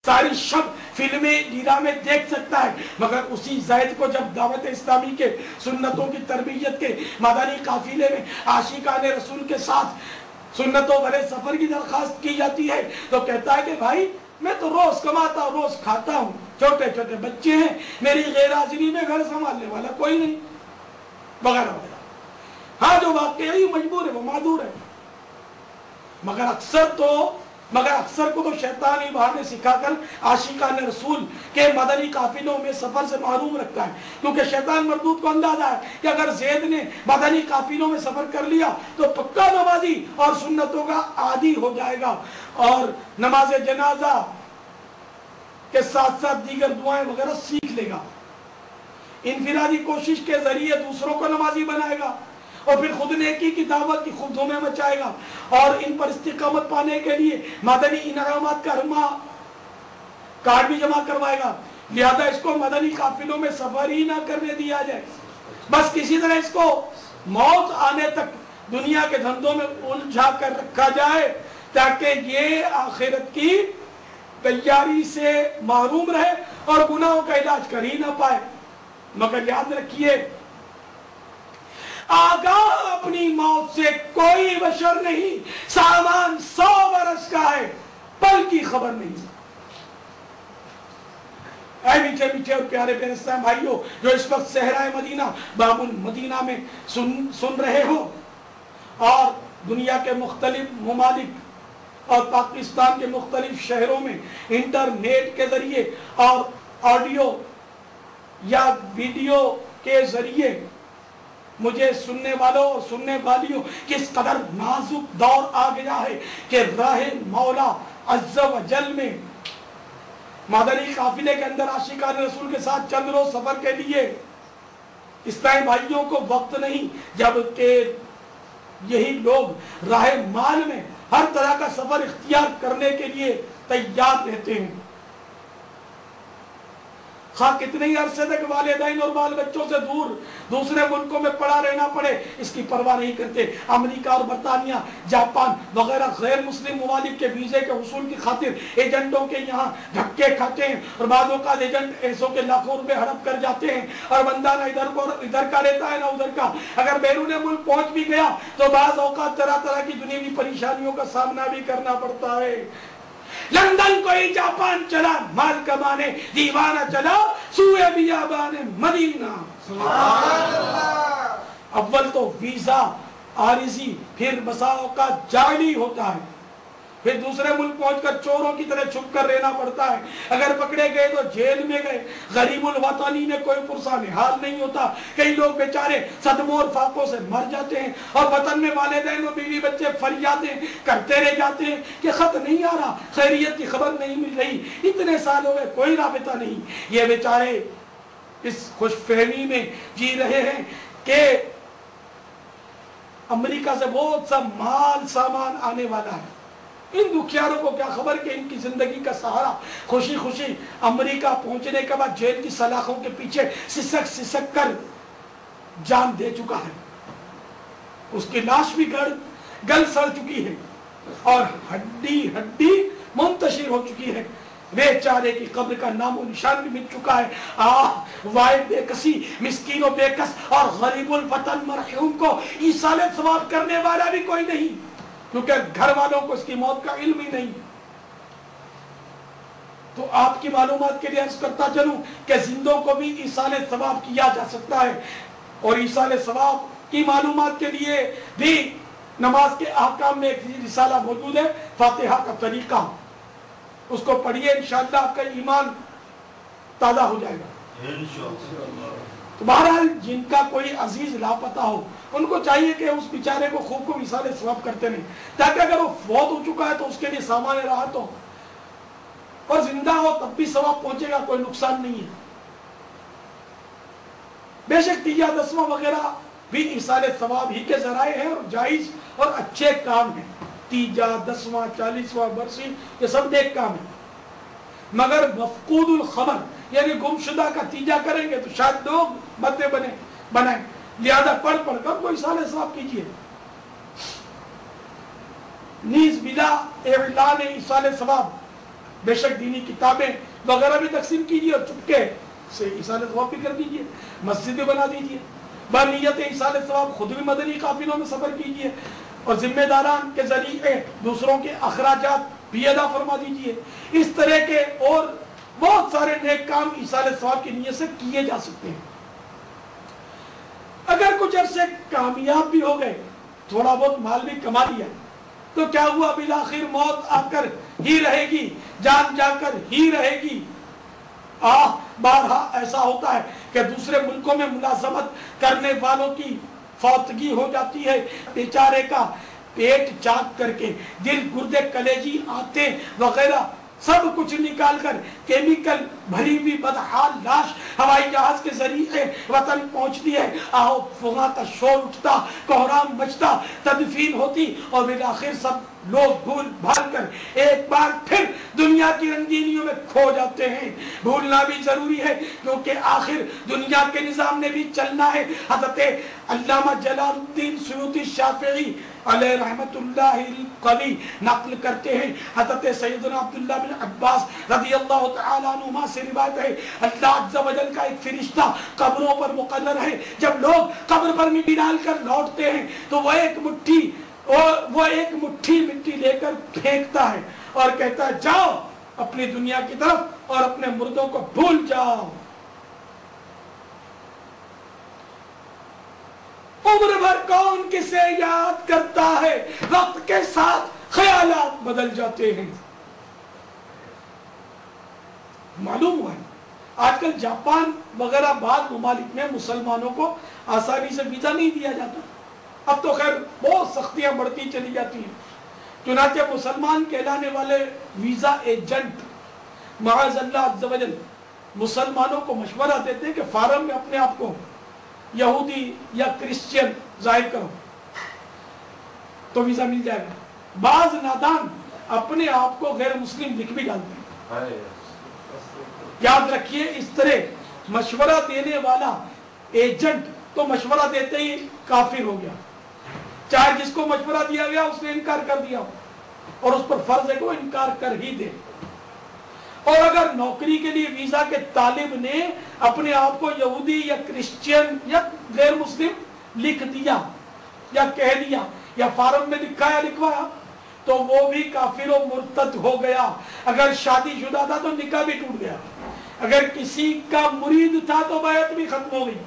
ساری شب فلمیں ڈرامے دیکھ سکتا ہے، مگر اسی زید کو جب دعوت اسلامی کے سنتوں کی تربیت کے مدنی قافلے میں عاشقان رسول کے ساتھ سنتوں بھرے سفر کی درخواست کی جاتی ہے تو کہتا ہے کہ بھائی میں تو روز کماتا ہوں، روز کھاتا ہوں، چھوٹے چھوٹے بچے ہیں، میری غیر حاضری میں گھر سنبھالنے والا کوئی نہیں، وغیرہ وغیرہ۔ ہاں جو واقعی مجبور ہے وہ معذور ہے، مگر اکثر کو تو شیطان ہی بہانے سکھا کر عاشقان رسول کے مدنی قافلوں میں سفر سے محروم رکھتا ہے، کیونکہ شیطان مردود کو اندازہ ہے کہ اگر زید نے مدنی قافلوں میں سفر کر لیا تو پکا نمازی اور سنتوں کا عادی ہو جائے گا، اور نماز جنازہ کے ساتھ ساتھ دیگر دعائیں وغیرہ سیکھ لے گا، انفرادی کوشش کے ذریعے دوسروں کو نمازی بنائے گا، اور پھر خود نیکی کی دعوت کی خوب دھومیں مچائے گا، اور ان پر استقامت پانے کے لیے مدنی انعامات کا کارڈ بھی جمع کروائے گا۔ لہذا اس کو مدنی قافلوں میں سفر ہی نہ کرنے دیا جائے، بس کسی طرح اس کو موت آنے تک دنیا کے دھندوں میں الجھا کر رکھا جائے تاکہ یہ آخرت کی تیاری سے محروم رہے اور گناہوں کا علاج کر ہی نہ پائے۔ مگر یاد رکھیے، آگاہ اپنی موت سے کوئی بشر نہیں، سامان 100 برس کا ہے، پل کی خبر نہیں۔ اے میٹھے میٹھے اور پیارے پیارے اسلام بھائیوں جو اس وقت صحرائے مدینہ باب المدینہ میں سن رہے ہو، اور دنیا کے مختلف ممالک اور پاکستان کے مختلف شہروں میں انٹرنیٹ کے ذریعے اور آڈیو یا ویڈیو کے ذریعے مجھے سننے والوں اور سننے والیوں کس قدر نازک دور آ گیا ہے کہ راہ مولا عز و جل میں مدنی قافلے کے اندر عاشقان رسول کے ساتھ چند روز سفر کے لیے اسلامی بھائیوں کو وقت نہیں، جبکہ یہی لوگ راہ مال میں ہر طرح کا سفر اختیار کرنے کے لیے تیار رہتے ہیں، خواہ کتنے ہی عرصے تک والدین اور بال بچوں سے دور دوسرے ملکوں میں پڑا رہنا پڑے، اس کی پرواہ نہیں کرتے۔ امریکہ اور برطانیہ، جاپان وغیرہ غیر مسلم ممالک کے ویزے کے حصول کی خاطر ایجنٹوں کے یہاں دھکے کھاتے ہیں، اور بعض اوقات ایجنٹ ایسوں کے لاکھوں روپے ہڑپ کر جاتے ہیں، اور بندہ نہ ادھر کا رہتا ہے نہ ادھر کا، اگر بیرون ملک پہنچ بھی گیا تو بعض اوقات طرح طرح کی دنیاوی پریشانیوں کا سامنا بھی کرنا پڑتا ہے۔ لندن کوئی جاپان چلا مال کمانے، دیوانہ چلا سوئے بیابان مدینہ۔ اول تو ویزا عارضی، پھر بسا اوقات جعلی ہوتا ہے، پھر دوسرے ملک پہنچ کر چوروں کی طرح چھپ کر رہنا پڑتا ہے، اگر پکڑے گئے تو جیل میں گئے۔ غریب الوطنی میں کوئی پرسان حال نہیں ہوتا، کئی لوگ بیچارے صدموں اور فاقوں سے مر جاتے ہیں، اور وطن میں والدین و بیوی بچے فریادیں کرتے رہ جاتے ہیں کہ خط نہیں آ رہا، خیریت کی خبر نہیں مل رہی، اتنے سال ہو گئے کوئی رابطہ نہیں۔ یہ بیچارے اس خوش فہمی میں جی رہے ہیں کہ امریکہ سے بہت سا مال سامان آنے والا ہے، ان دکھیاروں کو کیا خبر کہ ان کی زندگی کا سہارا خوشی خوشی امریکہ پہنچنے کے بعد جیل کی سلاخوں کے پیچھے سسک سسک کر جان دے چکا ہے، اس کی لاش بھی گل سڑ چکی ہے اور ہڈی ہڈی منتشر ہو چکی ہے، بیچارے کی قبر کا نام و نشان بھی مل چکا ہے۔ آہ وائے بے کسی، مسکین و بے کس اور غریب الوطن مرحوم کو ایصال ثواب کرنے والا بھی کوئی نہیں، کیونکہ گھر والوں کو اس کی موت کا علم ہی نہیں۔ تو آپ کی معلومات کے لیے عرض کرتا چلوں کہ زندوں کو بھی ایصال ثواب کیا جا سکتا ہے، اور ایصال ثواب کی معلومات کے لیے بھی نماز کے احکام میں ایک رسالہ موجود ہے، فاتحہ کا طریقہ، اس کو پڑھیے، انشاءاللہ آپ کا ایمان تازہ ہو جائے گا۔ تو بہرحال جن کا کوئی عزیز لاپتہ ہو ان کو چاہیے کہ اس بیچارے کو خوب کو ایصال ثواب کرتے رہیں، تاکہ اگر وہ فوت ہو چکا ہے تو اس کے لیے سامان راحت ہو، اور زندہ ہو تب بھی ثواب پہنچے گا، کوئی نقصان نہیں ہے۔ بے شک تیجا دسواں وغیرہ بھی ایصال ثواب ہی کے ذرائع ہیں اور جائز اور اچھے کام ہیں، تیجا دسواں 40واں برسی یہ سب نیک کام ہیں، مگر مفقود الخبر یعنی گمشدہ کا تیجا کریں گے تو شاید لوگ بدے بنائیں، لہذا پڑھ پڑھ کر کوئی ایصال ثواب کیجئے۔ نیز بلا اعلان ایصال ثواب بے شک دینی کتابیں وغیرہ بھی تقسیم کیجیے اور چپکے سے ایصال ثواب بھی کر دیجیے، مسجد بھی بنا دیجیے، بنیت ایصال ثواب خود بھی مدنی قافلوں میں سفر کیجیے اور ذمہ داران کے ذریعے دوسروں کے اخراجات بھی ادا فرما دیجیے۔ اس طرح کے اور بہت سارے نیک کام ایصال ثواب کی نیت سے کیے جا سکتے ہیں۔ اگر کچھ عرصے کامیاب بھی ہو گئے، تھوڑا بہت مال بھی کما لیا، تو کیا ہوا؟ بالآخر موت آ کر ہی رہے گی، جان جا کر ہی رہے گی۔ بارہا ایسا ہوتا ہے کہ دوسرے ملکوں میں ملازمت کرنے والوں کی فوتگی ہو جاتی ہے، بیچارے کا پیٹ چاک کر کے دل، گردے، کلیجی، آنتیں وغیرہ سب کچھ نکال کر کیمیکل بھری ہوئی بدحال لاش ہوائی جہاز کے ذریعے وطن پہنچتی ہے۔ آہو فغاں کا شور اٹھتا، کوہرام مچتا، تدفین ہوتی اور بالآخر سب لوگ بھول بھال کر ایک بار پھر دنیا کی رنگینیوں میں کھو جاتے ہیں۔ بھولنا بھی ضروری ہے کیونکہ آخر دنیا کے نظام نے بھی چلنا ہے۔ حضرت علامہ جلال الدین سیوطی شافعی علیہ رحمت اللہ القوی نقل کرتے ہیں، حضرت سیدنا عبداللہ بن عباس رضی اللہ تعالیٰ عنہما سے روایت ہے، اللہ عز و جل کا ایک فرشتہ قبروں پر مقرر ہے، جب لوگ قبر پر مٹی ڈال کر لوٹتے ہیں تو وہ ایک مٹھی مٹی لے کر پھینکتا ہے اور کہتا ہے جاؤ اپنی دنیا کی طرف اور اپنے مردوں کو بھول جاؤ۔ عمر بھر کون کسے یاد کرتا ہے، وقت کے ساتھ خیالات بدل جاتے ہیں۔ معلوم ہوا ہے آج کل جاپان وغیرہ بعض ممالک میں مسلمانوں کو آسانی سے ویزا نہیں دیا جاتا، اب تو خیر بہت سختیاں بڑھتی چلی جاتی ہیں، چنانچہ مسلمان کہلانے والے ویزا ایجنٹ معاذ اللہ عز و جل مسلمانوں کو مشورہ دیتے ہیں کہ فارم میں اپنے آپ کو یہودی یا کرسچین ظاہر کرو تو ویزا مل جائے گا۔ بعض نادان اپنے آپ کو غیر مسلم لکھ بھی ڈالتے ہیں۔ یاد رکھیے اس طرح مشورہ دینے والا ایجنٹ تو مشورہ دیتے ہی کافر ہو گیا، چاہے جس کو مشورہ دیا گیا اس نے انکار کر دیا اور اس پر فرض ہے کہ وہ انکار کر ہی دے۔ اور اگر نوکری کے لیے ویزا کے طالب نے اپنے آپ کو یہودی یا کرسچین یا غیر مسلم لکھ دیا یا کہہ دیا یا فارم میں لکھا یا لکھوایا تو وہ بھی کافر و مرتد ہو گیا۔ اگر شادی شدہ تھا تو نکاح بھی ٹوٹ گیا، اگر کسی کا مرید تھا تو بیعت بھی ختم ہو گئی،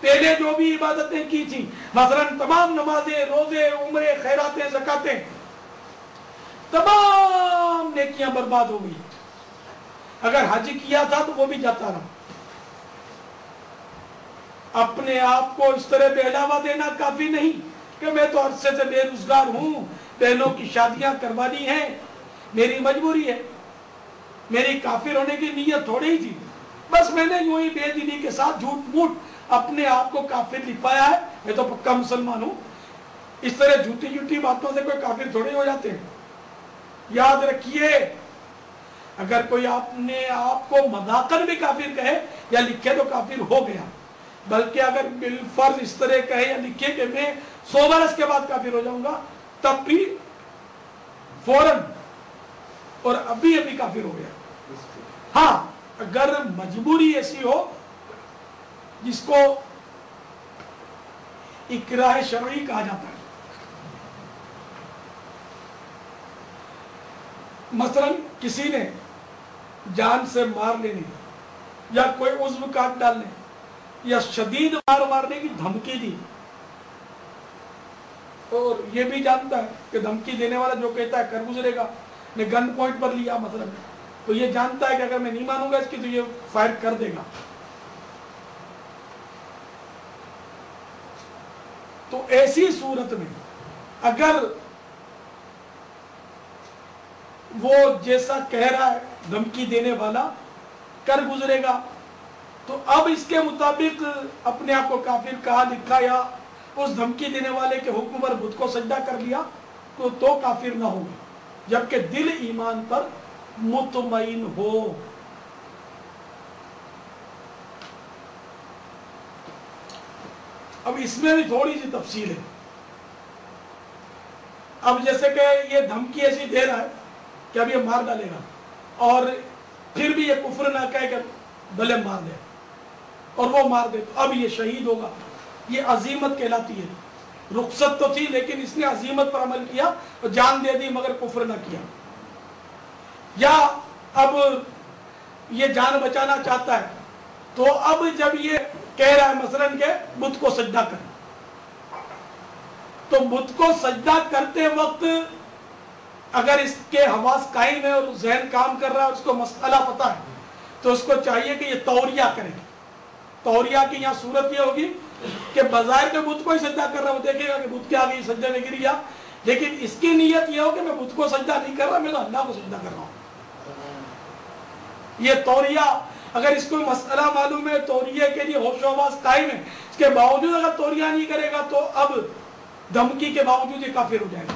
پہلے جو بھی عبادتیں کی تھی مثلا تمام نمازیں، روزے، عمرے، خیراتیں، زکاتیں، تمام نیکیاں برباد ہو گئی۔ اگر حج کیا تھا تو وہ بھی جاتا رہا۔ اپنے آپ کو اس طرح بہلاوا دینا کافی نہیں کہ میں تو عرصے سے بے روزگار ہوں، بہنوں کی شادیاں کروانی ہیں، میری مجبوری ہے، میری کافر ہونے کی نیت تھوڑی ہی تھی، بس میں نے یوں ہی بے دلی کے ساتھ جھوٹ موٹ اپنے آپ کو کافر لکھوایا ہے، میں تو پکا مسلمان ہوں۔ اس طرح جھوٹی جھوٹی باتوں سے کوئی کافر تھوڑے ہو جاتے ہیں۔ یاد رکھیے اگر کوئی اپنے آپ کو مذاقاً بھی کافر کہے یا لکھے تو کافر ہو گیا، بلکہ اگر بالفرض اس طرح کہے یا لکھے کہ میں 100 برس کے بعد کافر ہو جاؤں گا تب بھی فوراً اور ابھی کافر ہو گیا۔ ہاں اگر مجبوری ایسی ہو جس کو اکراہ شرعی کہا جاتا ہے، مثلا کسی نے جان سے مار لینے یا کوئی عضو کاٹ ڈالنے یا شدید مار مارنے کی دھمکی دی، اور یہ بھی جانتا ہے کہ دھمکی دینے والا جو کہتا ہے کر گزرے گا، نے گن پوائنٹ پر لیا مثلا، تو یہ جانتا ہے کہ اگر میں نہیں مانوں گا اس کی تو یہ فائر کر دے گا، تو ایسی صورت میں اگر وہ جیسا کہہ رہا ہے دھمکی دینے والا کر گزرے گا تو اب اس کے مطابق اپنے آپ کو کافر کہا لکھا یا اس دھمکی دینے والے کے حکم پر بت کو سجدہ کر لیا تو کافر نہ ہوگا، جبکہ دل ایمان پر مطمئن ہو۔ اب اس میں بھی تھوڑی سی تفصیل ہے۔ اب جیسے کہ یہ دھمکی ایسی دے رہا ہے کہ اب یہ مار ڈالے گا، اور پھر بھی یہ کفر نہ کہے کہ بھلے مار دے، اور وہ مار دے تو اب یہ شہید ہوگا. یہ عزیمت کہلاتی ہے. رخصت تو تھی لیکن اس نے عزیمت پر عمل کیا اور جان دے دی مگر کفر نہ کیا. یا اب یہ جان بچانا چاہتا ہے تو اب جب یہ کہہ رہا ہے مثلاً کہ بت کو سجدہ کر، تو بت کو سجدہ کرتے وقت اگر اس کے حواس قائم ہے اور ذہن کام کر رہا ہے اور اس کو مسئلہ پتا ہے تو اس کو چاہیے کہ یہ توریہ کرے. توریہ کی یہاں صورت یہ ہوگی کہ بظاہر کے بت کو ہی سجدہ کر رہا ہوں، دیکھے گا کہ بت کے آگے سجدے میں گر گیا، لیکن اس کی نیت یہ ہو کہ میں بت کو سجدہ نہیں کر رہا، میں تو اللہ کو سجدہ کر رہا ہوں. یہ توریہ اگر اس کو مسئلہ معلوم ہے، توریہ کے لیے ہوش و حواس قائم ہے، اس کے باوجود اگر توریہ نہیں کرے گا تو اب دھمکی کے باوجود یہ کافر ہو جائے گا.